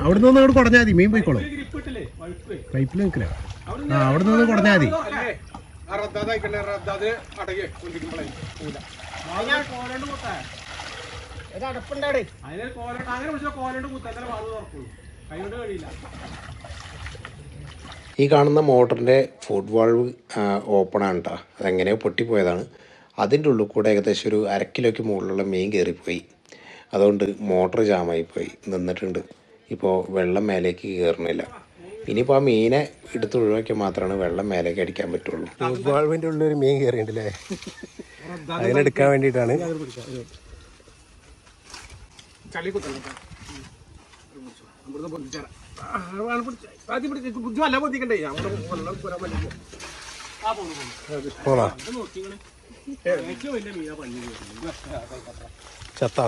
അവിടെ നിന്ന് അങ്ങോട്ട് കുടഞ്ഞാൽ മതി, മീൻ പോയിക്കോളും. പൈപ്പിൽ നിൽക്കില്ല. ആ അവിടെ നിന്ന് കുടഞ്ഞാൽ മതി. ഈ കാണുന്ന മോട്ടറിൻ്റെ ഫുഡ് വാൾവ് ഓപ്പൺ ആണ് കേട്ടോ. അതെങ്ങനെയോ പൊട്ടിപ്പോയതാണ്. അതിൻ്റെ ഉള്ളിൽ കൂടെ ഏകദേശം ഒരു 1/2 കിലോയ്ക്ക് മുകളിലുള്ള മീൻ കയറിപ്പോയി. അതുകൊണ്ട് മോട്ടർ ജാമായിപ്പോയി നിന്നിട്ടുണ്ട്. ഇപ്പോൾ വെള്ളം മേലേക്ക് കയറണില്ല. ഇനിയിപ്പോൾ ആ മീനെ എടുത്ത് ഒഴിവാക്കിയാൽ മാത്രമാണ് വെള്ളം മേലേക്ക് അടിക്കാൻ പറ്റുള്ളൂ. ഫുഡ് വാൾവിൻ്റെ ഉള്ളിൽ ഒരു മീൻ കയറിയിട്ടുണ്ടല്ലേ, അതിനെടുക്കാൻ വേണ്ടിയിട്ടാണ്. ചത്ത